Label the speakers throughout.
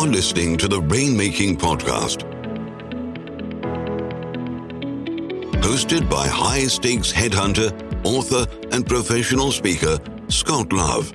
Speaker 1: You're listening to the Rainmaking Podcast, hosted by high-stakes headhunter, author, and professional speaker, Scott Love.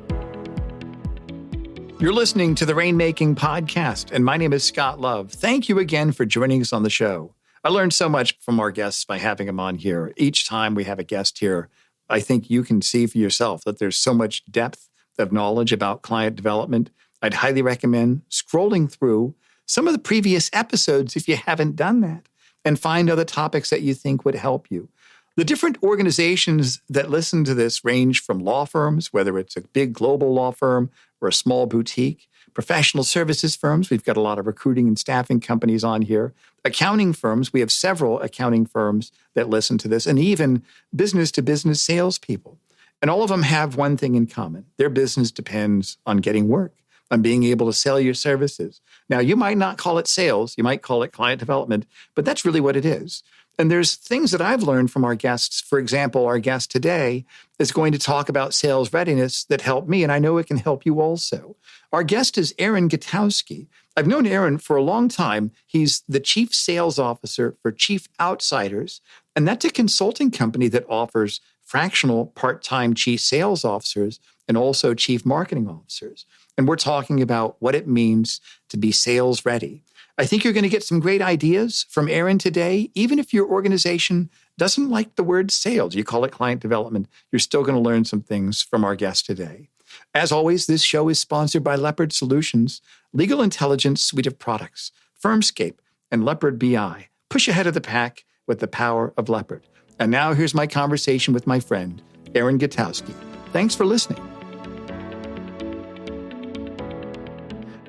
Speaker 2: You're listening to the Rainmaking Podcast, and my name is Scott Love. Thank you again for joining us on the show. I learned so much from our guests by having them on here. Each time we have a guest here, I think you can see for yourself that there's so much depth of knowledge about client development. I'd highly recommend scrolling through some of the previous episodes if you haven't done that and find other topics that you think would help you. The different organizations that listen to this range from law firms, whether it's a big global law firm or a small boutique, professional services firms. We've got a lot of recruiting and staffing companies on here. Accounting firms. We have several accounting firms that listen to this, and even business-to-business salespeople. And all of them have one thing in common. Their business depends on getting work, on being able to sell your services. Now, you might not call it sales. You might call it client development, but that's really what it is. And there's things that I've learned from our guests. For example, our guest today is going to talk about sales readiness that helped me, and I know it can help you also. Our guest is Aaron Gutowski. I've known Aaron for a long time. He's the Chief Sales Officer for Chief Outsiders, and that's a consulting company that offers fractional part-time chief sales officers and also chief marketing officers. And we're talking about what it means to be sales ready. I think you're going to get some great ideas from Aaron today. Even if your organization doesn't like the word sales, you call it client development, you're still going to learn some things from our guest today. As always, this show is sponsored by Leopard Solutions, legal intelligence suite of products, Firmscape, and Leopard BI. Push ahead of the pack with the power of Leopard. And now here's my conversation with my friend, Aaron Gutowski. Thanks for listening.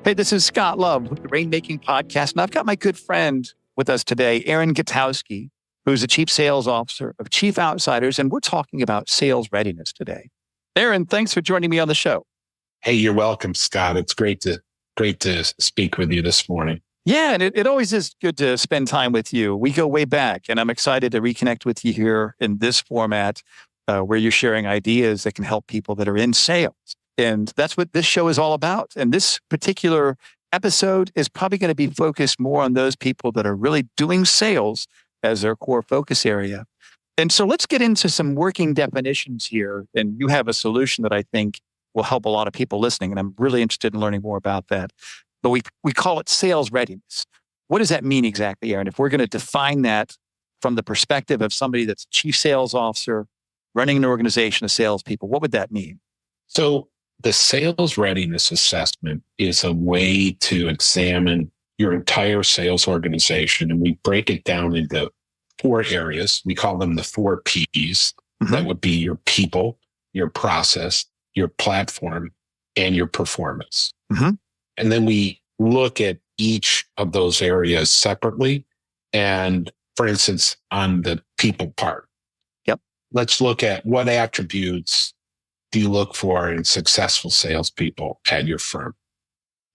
Speaker 2: Hey, this is Scott Love with the Rainmaking Podcast, and I've got my good friend with us today, Aaron Gutowski, who's the Chief Sales Officer of Chief Outsiders, and we're talking about sales readiness today. Aaron, thanks for joining me on the show.
Speaker 3: Hey, you're welcome, Scott. It's great to speak with you this morning.
Speaker 2: Yeah, and it always is good to spend time with you. We go way back, and I'm excited to reconnect with you here in this format where you're sharing ideas that can help people that are in sales. And that's what this show is all about. And this particular episode is probably going to be focused more on those people that are really doing sales as their core focus area. And so let's get into some working definitions here. And you have a solution that I think will help a lot of people listening. And I'm really interested in learning more about that. But we call it sales readiness. What does that mean exactly, Aaron? If we're going to define that from the perspective of somebody that's chief sales officer, running an organization of salespeople, what would that mean?
Speaker 3: So the sales readiness assessment is a way to examine your entire sales organization. And we break it down into 4 areas. We call them the 4 Ps. Mm-hmm. That would be your people, your process, your platform, and your performance. Mm-hmm. And then we look at each of those areas separately. And for instance, on the people part, let's look at what attributes do you look for in successful salespeople at your firm?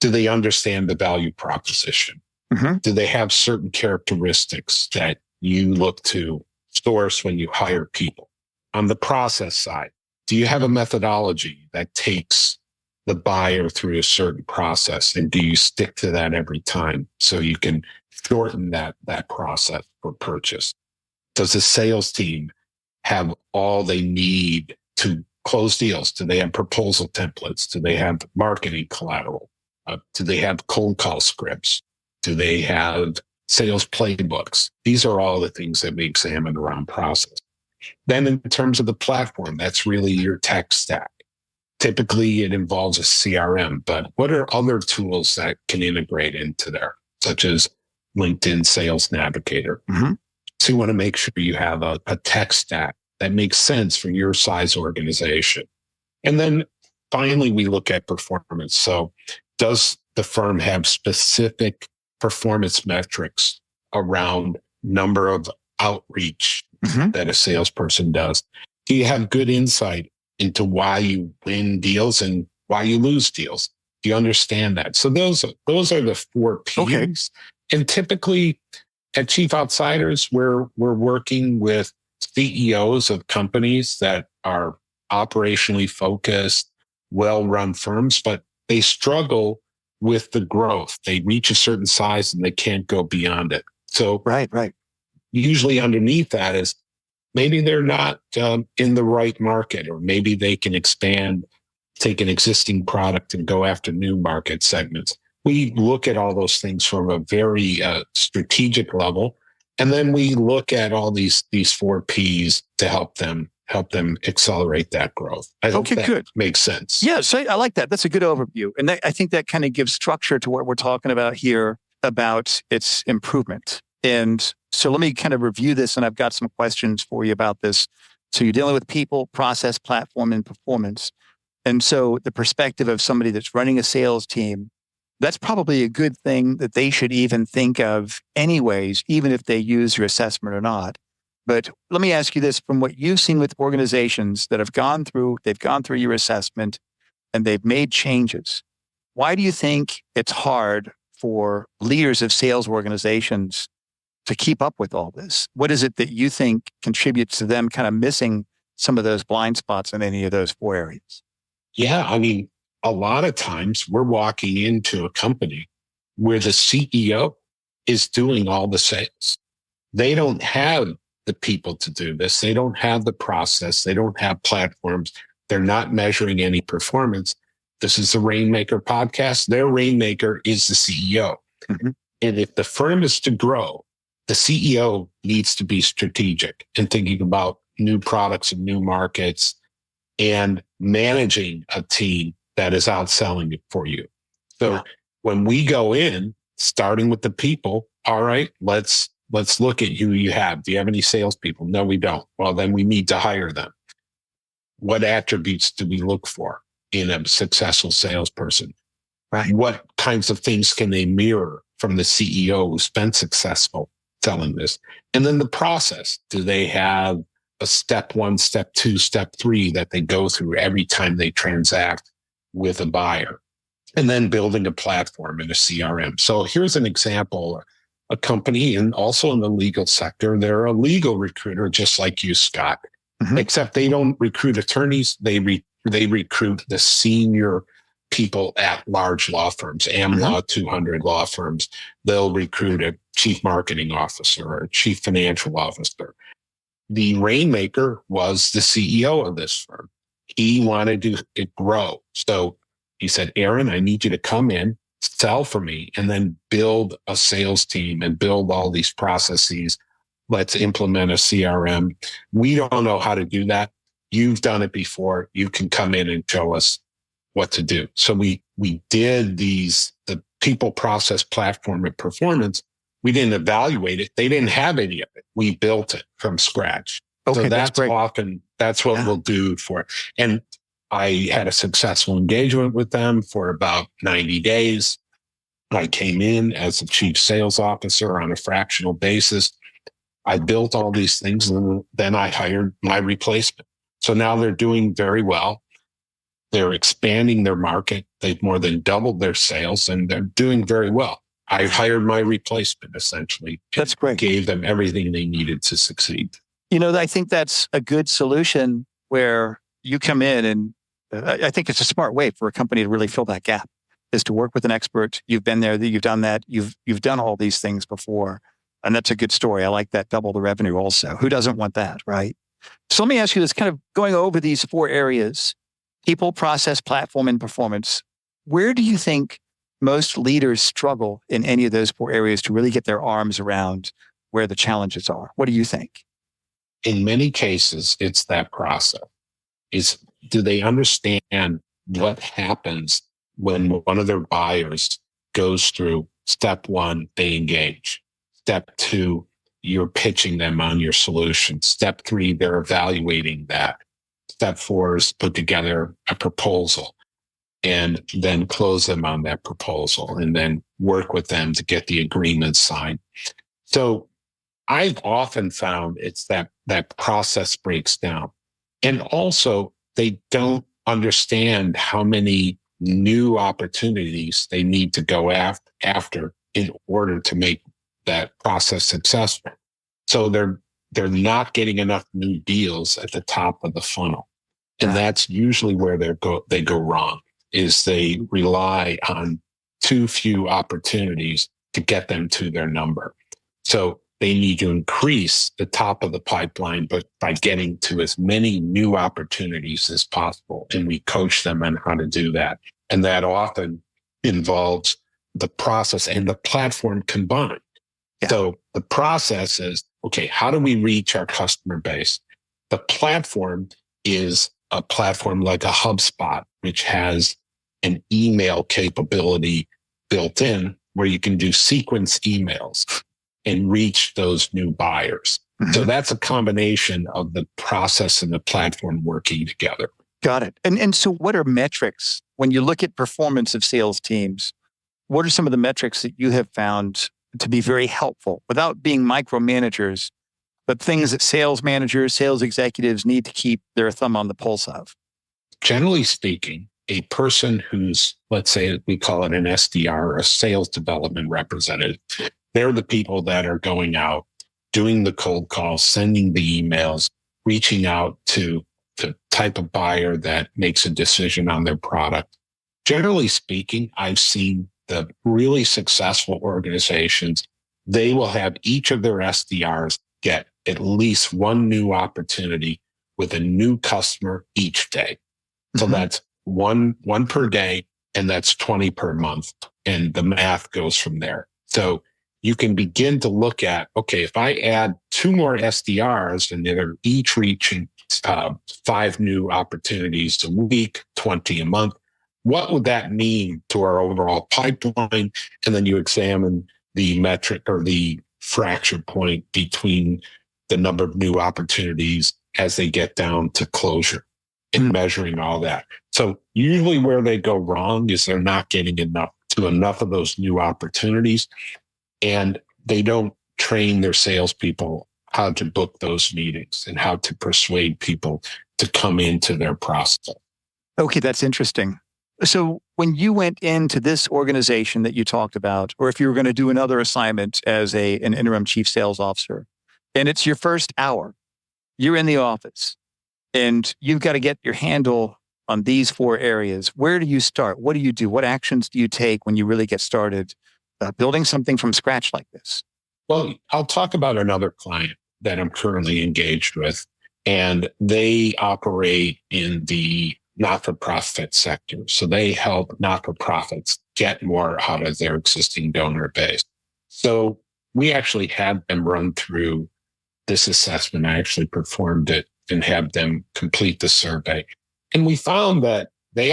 Speaker 3: Do they understand the value proposition? Mm-hmm. Do they have certain characteristics that you look to source when you hire people? On the process side, do you have a methodology that takes the buyer through a certain process? And do you stick to that every time so you can shorten that process for purchase? Does the sales team have all they need to close deals? Do they have proposal templates? Do they have marketing collateral? Do they have cold call scripts? Do they have sales playbooks? These are all the things that we examine around process. Then in terms of the platform, that's really your tech stack. Typically, it involves a CRM, but what are other tools that can integrate into there, such as LinkedIn Sales Navigator? Mm-hmm. So you want to make sure you have a tech stack that makes sense for your size organization. And then finally, we look at performance. So does the firm have specific performance metrics around number of outreach mm-hmm. that a salesperson does? Do you have good insight into why you win deals and why you lose deals? Do you understand that? So those are the 4 Ps. Okay. And typically at Chief Outsiders, we're working with CEOs of companies that are operationally focused, well-run firms, but they struggle with the growth. They reach a certain size and they can't go beyond it. So
Speaker 2: right.
Speaker 3: Usually underneath that is maybe they're not in the right market, or maybe they can expand, take an existing product and go after new market segments. We look at all those things from a very strategic level. And then we look at all these 4 Ps to help them accelerate that growth. I hope that
Speaker 2: good.
Speaker 3: Makes sense.
Speaker 2: Yeah, so I like that. That's a good overview. And I think that kind of gives structure to what we're talking about here about its improvement. And so let me kind of review this, and I've got some questions for you about this. So you're dealing with people, process, platform, and performance. And so the perspective of somebody that's running a sales team, that's probably a good thing that they should even think of anyways, even if they use your assessment or not. But let me ask you this, from what you've seen with organizations that they've gone through your assessment and they've made changes. Why do you think it's hard for leaders of sales organizations to keep up with all this? What is it that you think contributes to them kind of missing some of those blind spots in any of those 4 areas?
Speaker 3: Yeah, I mean, a lot of times we're walking into a company where the CEO is doing all the sales. They don't have the people to do this. They don't have the process. They don't have platforms. They're not measuring any performance. This is the Rainmaker podcast. Their Rainmaker is the CEO. Mm-hmm. And if the firm is to grow, the CEO needs to be strategic and thinking about new products and new markets and managing a team that is outselling it for you. So when we go in, starting with the people, all right, let's look at who you have. Do you have any salespeople? No, we don't. Well, then we need to hire them. What attributes do we look for in a successful salesperson?
Speaker 2: Right.
Speaker 3: What kinds of things can they mirror from the CEO who's been successful selling this? And then the process. Do they have a step 1, step 2, step 3 that they go through every time they transact with a buyer? And then building a platform and a CRM. So here's an example. A company, and also in the legal sector, they're a legal recruiter, just like you, Scott, except they don't recruit attorneys. They recruit the senior people at large law firms, AmLaw 200 law firms. They'll recruit a chief marketing officer or a chief financial officer. The Rainmaker was the CEO of this firm. He wanted to grow. So he said, Aaron, I need you to come in, sell for me, and then build a sales team and build all these processes. Let's implement a CRM. We don't know how to do that. You've done it before. You can come in and show us what to do. So we did the people, process, platform, and performance. We didn't evaluate it. They didn't have any of it. We built it from scratch.
Speaker 2: Okay,
Speaker 3: so that's what we'll do for it. And I had a successful engagement with them for about 90 days. I came in as a chief sales officer on a fractional basis. I built all these things, and then I hired my replacement. So now they're doing very well. They're expanding their market. They've more than doubled their sales, and they're doing very well. I hired my replacement, essentially.
Speaker 2: That's great.
Speaker 3: Gave them everything they needed to succeed.
Speaker 2: I think that's a good solution where you come in, and I think it's a smart way for a company to really fill that gap, is to work with an expert. You've been there, you've done that, you've done all these things before. And that's a good story. I like that, double the revenue also. Who doesn't want that, right? So let me ask you this, kind of going over these 4 areas: people, process, platform, and performance. Where do you think most leaders struggle in any of those 4 areas to really get their arms around where the challenges are? What do you think?
Speaker 3: In many cases, it's that process. Do they understand what happens when one of their buyers goes through step 1, they engage. Step 2, you're pitching them on your solution. Step 3, they're evaluating that. Step 4 is put together a proposal and then close them on that proposal and then work with them to get the agreement signed. So I've often found it's that process breaks down. And also, they don't understand how many new opportunities they need to go after in order to make that process successful. So they're not getting enough new deals at the top of the funnel. And that's usually where they go wrong, is they rely on too few opportunities to get them to their number. So they need to increase the top of the pipeline, but by getting to as many new opportunities as possible. And we coach them on how to do that. And that often involves the process and the platform combined. Yeah. So the process is, okay, how do we reach our customer base? The platform is a platform like a HubSpot, which has an email capability built in where you can do sequence emails and reach those new buyers. Mm-hmm. So that's a combination of the process and the platform working together.
Speaker 2: Got it. And so what are metrics when you look at performance of sales teams? What are some of the metrics that you have found to be very helpful without being micromanagers, but things that sales managers, sales executives need to keep their thumb on the pulse of?
Speaker 3: Generally speaking, a person who's, let's say we call it an SDR, or a sales development representative, they're the people that are going out, doing the cold calls, sending the emails, reaching out to the type of buyer that makes a decision on their product. Generally speaking, I've seen the really successful organizations, they will have each of their SDRs get at least one new opportunity with a new customer each day. So that's one per day, and that's 20 per month. And the math goes from there. So you can begin to look at, okay, if I add 2 more SDRs and they're each reaching 5 new opportunities a week, 20 a month, what would that mean to our overall pipeline? And then you examine the metric or the fracture point between the number of new opportunities as they get down to closure and measuring all that. So usually where they go wrong is they're not getting enough of those new opportunities, and they don't train their salespeople how to book those meetings and how to persuade people to come into their process.
Speaker 2: Okay, that's interesting. So when you went into this organization that you talked about, or if you were going to do another assignment as an interim chief sales officer, and it's your first hour, you're in the office, and you've got to get your handle on these 4 areas. Where do you start? What do you do? What actions do you take when you really get started building something from scratch like this?
Speaker 3: Well, I'll talk about another client that I'm currently engaged with, and they operate in the not-for-profit sector. So they help not-for-profits get more out of their existing donor base. So we actually had them run through this assessment. I actually performed it and had them complete the survey. And we found that they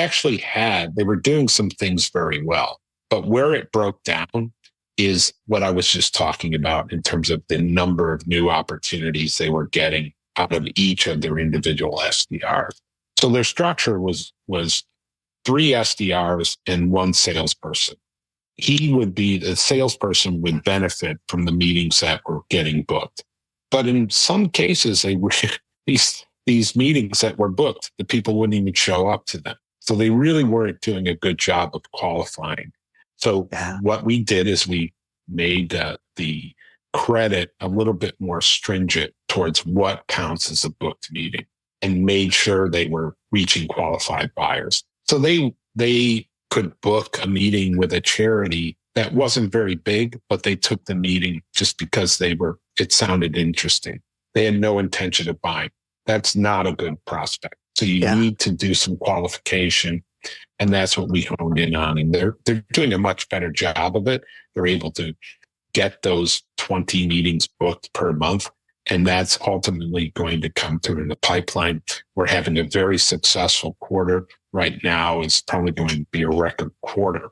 Speaker 3: were doing some things very well. But where it broke down is what I was just talking about in terms of the number of new opportunities they were getting out of each of their individual SDRs. So their structure was 3 SDRs and 1 salesperson. The salesperson would benefit from the meetings that were getting booked. But in some cases, they were these meetings that were booked, the people wouldn't even show up to them. So they really weren't doing a good job of qualifying. So what we did is we made the credit a little bit more stringent towards what counts as a booked meeting, and made sure they were reaching qualified buyers. So they could book a meeting with a charity that wasn't very big, but they took the meeting just because it sounded interesting. They had no intention of buying. That's not a good prospect. So you need to do some qualification. And that's what we honed in on. And they're doing a much better job of it. They're able to get those 20 meetings booked per month. And that's ultimately going to come through in the pipeline. We're having a very successful quarter right now. It's probably going to be a record quarter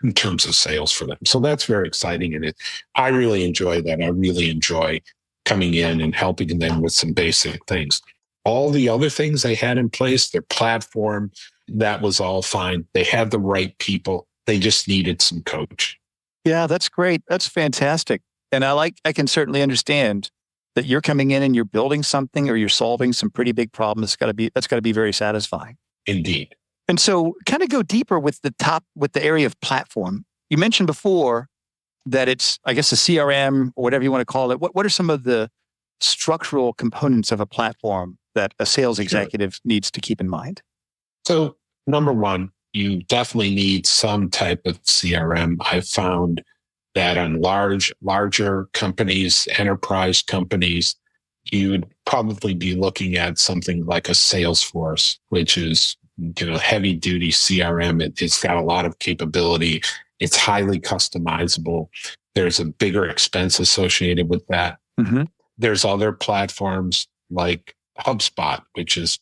Speaker 3: in terms of sales for them. So that's very exciting. And I really enjoy that. I really enjoy coming in and helping them with some basic things. All the other things they had in place, their platform, that was all fine. They had the right people. They just needed some coach.
Speaker 2: Yeah, that's great. That's fantastic. And I can certainly understand that you're coming in and you're building something or you're solving some pretty big problems. That's got to be very satisfying.
Speaker 3: Indeed.
Speaker 2: And so kind of go deeper with the area of platform. You mentioned before that it's, I guess, a CRM or whatever you want to call it. What are some of the structural components of a platform that a sales executive needs to keep in mind?
Speaker 3: So number one, you definitely need some type of CRM. I've found that on larger companies, enterprise companies, you'd probably be looking at something like a Salesforce, which is, heavy duty CRM. It's got a lot of capability. It's highly customizable. There's a bigger expense associated with that.
Speaker 2: Mm-hmm.
Speaker 3: There's other platforms like HubSpot, which is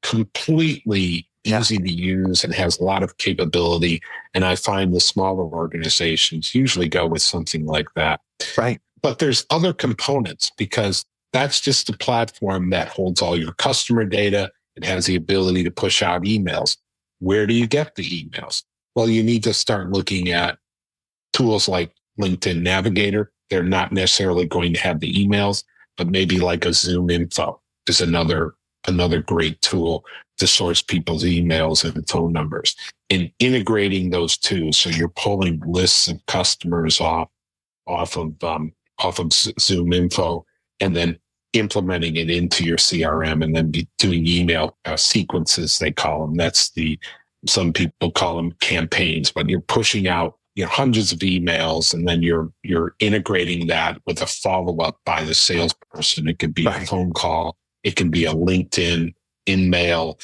Speaker 3: completely easy to use and has a lot of capability. And I find the smaller organizations usually go with something like that.
Speaker 2: Right.
Speaker 3: But there's other components, because that's just a platform that holds all your customer data. It has the ability to push out emails. Where do you get the emails? Well, you need to start looking at tools like LinkedIn Navigator. They're not necessarily going to have the emails, but maybe like a Zoom Info is another great tool to source people's emails and phone numbers, and integrating those two. So you're pulling lists of customers off of Zoom Info, and then implementing it into your CRM, and then doing email sequences, they call them. Some people call them campaigns, but you're pushing out hundreds of emails, and then you're integrating that with a follow-up by the salesperson. It could be a phone call. It can be a LinkedIn, in-mail,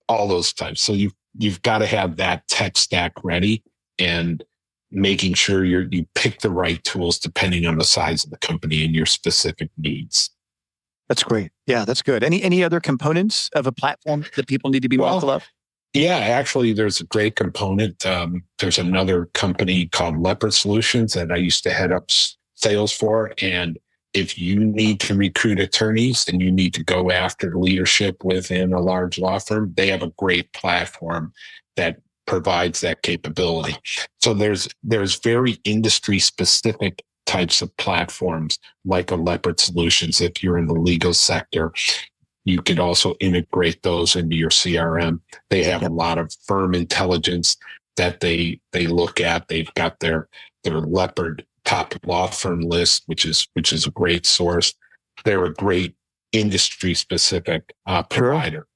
Speaker 3: all those types. So you've got to have that tech stack ready, and making sure you pick the right tools depending on the size of the company and your specific needs.
Speaker 2: That's great. Yeah, that's good. Any other components of a platform that people need to be mindful of?
Speaker 3: Yeah, actually, there's a great component. There's another company called Leopard Solutions that I used to head up sales for. And if you need to recruit attorneys and you need to go after leadership within a large law firm, they have a great platform that provides that capability. So there's very industry specific types of platforms like a Leopard Solutions. If you're in the legal sector, you could also integrate those into your CRM. They have a lot of firm intelligence that they look at. They've got their Leopard top law firm list, which is a great source. They're a great industry specific provider.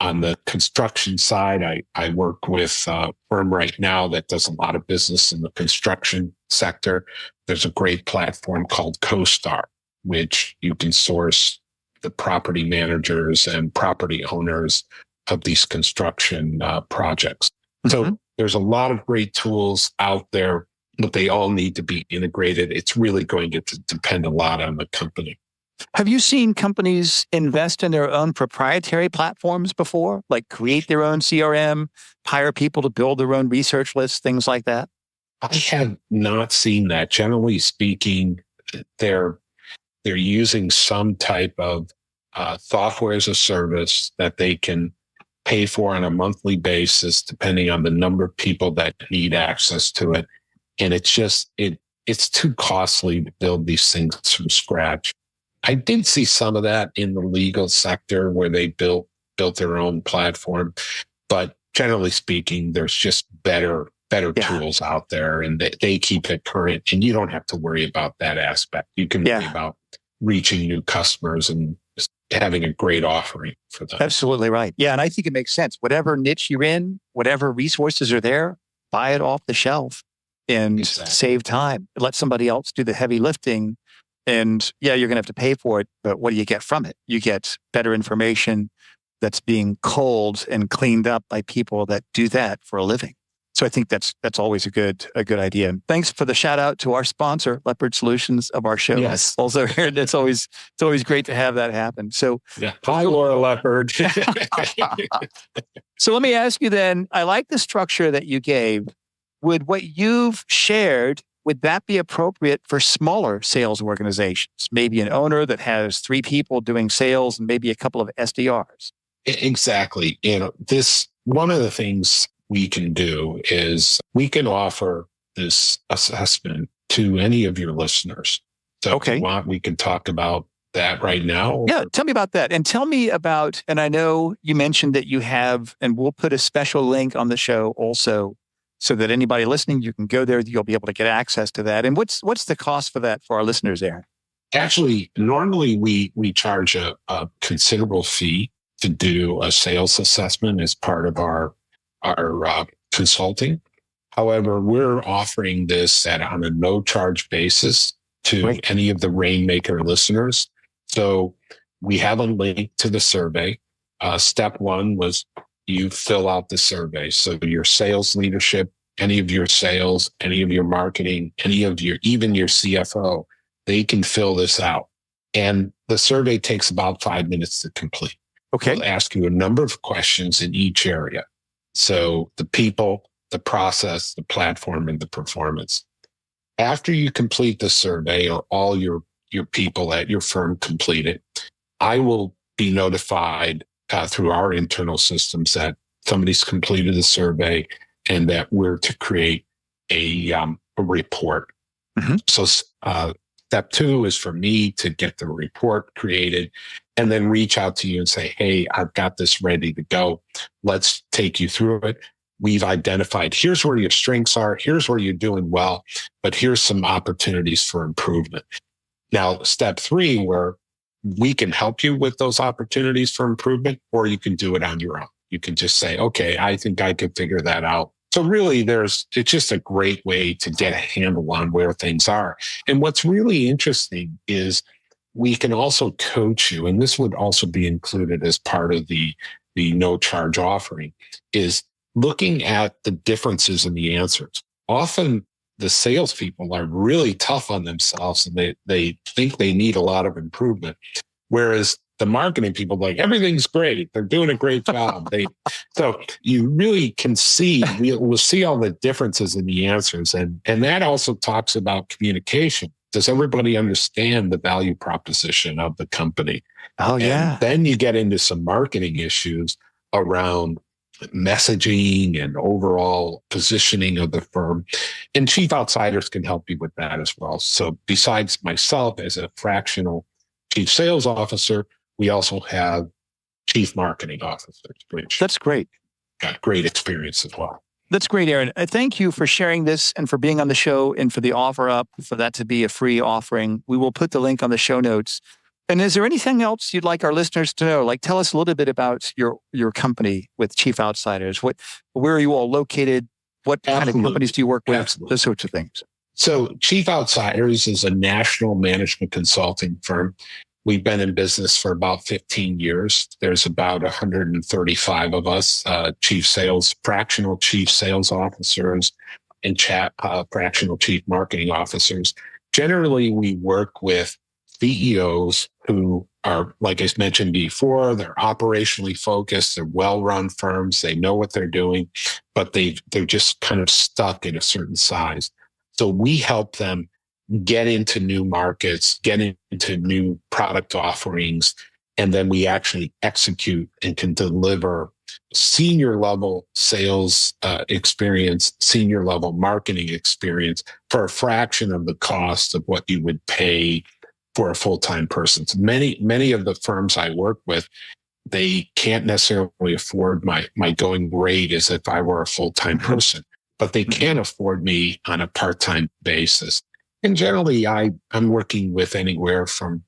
Speaker 3: On the construction side, I work with a firm right now that does a lot of business in the construction sector. There's a great platform called CoStar, which you can source the property managers and property owners of these construction projects. So there's a lot of great tools out there, but they all need to be integrated. It's really going to depend a lot on the company.
Speaker 2: Have you seen companies invest in their own proprietary platforms before, like create their own CRM, hire people to build their own research lists, things like that?
Speaker 3: I have not seen that. Generally speaking, they're using some type of software as a service that they can pay for on a monthly basis, depending on the number of people that need access to it. And it's too costly to build these things from scratch. I did see some of that in the legal sector where they built their own platform, but generally speaking, there's just better tools out there, and they keep it current, and you don't have to worry about that aspect. You can worry about reaching new customers and just having a great offering for them.
Speaker 2: Absolutely right. Yeah, and I think it makes sense. Whatever niche you're in, whatever resources are there, buy it off the shelf and save time. Let somebody else do the heavy lifting. And you're going to have to pay for it, but what do you get from it? You get better information that's being culled and cleaned up by people that do that for a living. So I think that's always a good idea. Thanks for the shout out to our sponsor, Leopard Solutions, of our show.
Speaker 3: Yes.
Speaker 2: Also here, it's always great to have that happen. So
Speaker 3: hi, Laura Leopard.
Speaker 2: So let me ask you then, I like the structure that you gave. Would what you've shared, would that be appropriate for smaller sales organizations? Maybe an owner that has 3 people doing sales and maybe a couple of SDRs.
Speaker 3: Exactly. One of the things we can do is we can offer this assessment to any of your listeners. So if you want, we can talk about that right now.
Speaker 2: Yeah, tell me about that. And tell me about, and I know you mentioned that you have, and we'll put a special link on the show also, so that anybody listening, you can go there, you'll be able to get access to that. And what's the cost for that for our listeners there?
Speaker 3: Actually, normally we charge a considerable fee to do a sales assessment as part of our consulting. However, we're offering this on a no charge basis to any of the Rainmaker listeners. So we have a link to the survey. Step one was you fill out the survey. So your sales leadership, any of your sales, any of your marketing, even your CFO, they can fill this out. And the survey takes about 5 minutes to complete.
Speaker 2: Okay.
Speaker 3: We'll ask you a number of questions in each area. So the people, the process, the platform, and the performance. After you complete the survey, or all your people at your firm complete it, I will be notified through our internal systems that somebody's completed the survey and that we're to create a report. Mm-hmm. So step two is for me to get the report created and then reach out to you and say, hey, I've got this ready to go. Let's take you through it. We've identified, here's where your strengths are. Here's where you're doing well, but here's some opportunities for improvement. Now, step three, where we can help you with those opportunities for improvement, or you can do it on your own. You can just say, okay, I think I can figure that out. So really it's just a great way to get a handle on where things are. And what's really interesting is we can also coach you, and this would also be included as part of the no charge offering, is looking at the differences in the answers. Often the salespeople are really tough on themselves and they think they need a lot of improvement. Whereas the marketing people, like, everything's great. They're doing a great job. So you really can see, we'll see all the differences in the answers. And that also talks about communication. Does everybody understand the value proposition of the company?
Speaker 2: Oh, yeah.
Speaker 3: And then you get into some marketing issues around messaging and overall positioning of the firm. And chief outsiders can help you with that as well. So besides myself as a fractional chief sales officer, we also have chief marketing officers, which
Speaker 2: that's great.
Speaker 3: Got great experience as well.
Speaker 2: That's great, Aaron. Thank you for sharing this and for being on the show and for the offer up, for that to be a free offering. We will put the link on the show notes. And is there anything else you'd like our listeners to know? Like, tell us a little bit about your company with Chief Outsiders. Where are you all located? What kind of companies do you work with? Absolutely. Those sorts of things.
Speaker 3: So Chief Outsiders is a national management consulting firm. We've been in business for about 15 years. There's about 135 of us, fractional chief sales officers and fractional chief marketing officers. Generally, we work with CEOs who are, like I mentioned before, they're operationally focused, they're well-run firms, they know what they're doing, but they're just kind of stuck in a certain size. So we help them get into new markets, get into new product offerings, and then we actually execute and can deliver senior level sales experience, senior level marketing experience for a fraction of the cost of what you would pay for a full-time person. So many of the firms I work with, they can't necessarily afford my going rate as if I were a full-time person, but they can afford me on a part-time basis. And generally, I'm working with anywhere from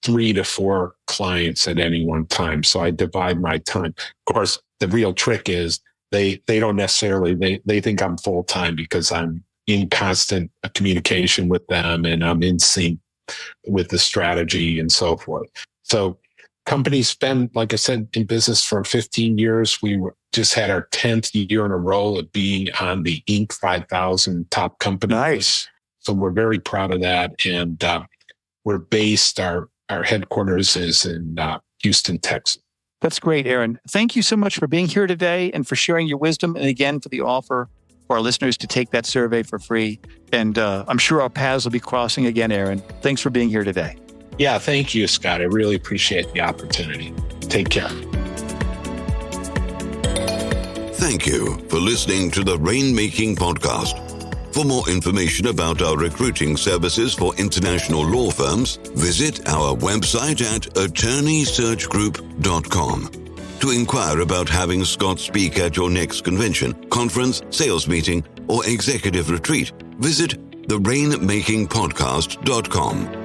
Speaker 3: 3 to 4 clients at any one time. So I divide my time. Of course, the real trick is they don't necessarily, they think I'm full-time because I'm in constant communication with them and I'm in sync with the strategy and so forth. So companies spend, like I said, in business for 15 years. We just had our 10th year in a row of being on the Inc. 5000 top company.
Speaker 2: Nice.
Speaker 3: So we're very proud of that. And we're based, our headquarters is in Houston, Texas.
Speaker 2: That's great, Aaron. Thank you so much for being here today and for sharing your wisdom. And again, for the offer for our listeners to take that survey for free. And I'm sure our paths will be crossing again, Aaron. Thanks for being here today.
Speaker 3: Yeah, thank you, Scott. I really appreciate the opportunity. Take care.
Speaker 1: Thank you for listening to the Rainmaking Podcast. For more information about our recruiting services for international law firms, visit our website at attorneysearchgroup.com. To inquire about having Scott speak at your next convention, conference, sales meeting, or executive retreat, visit therainmakingpodcast.com.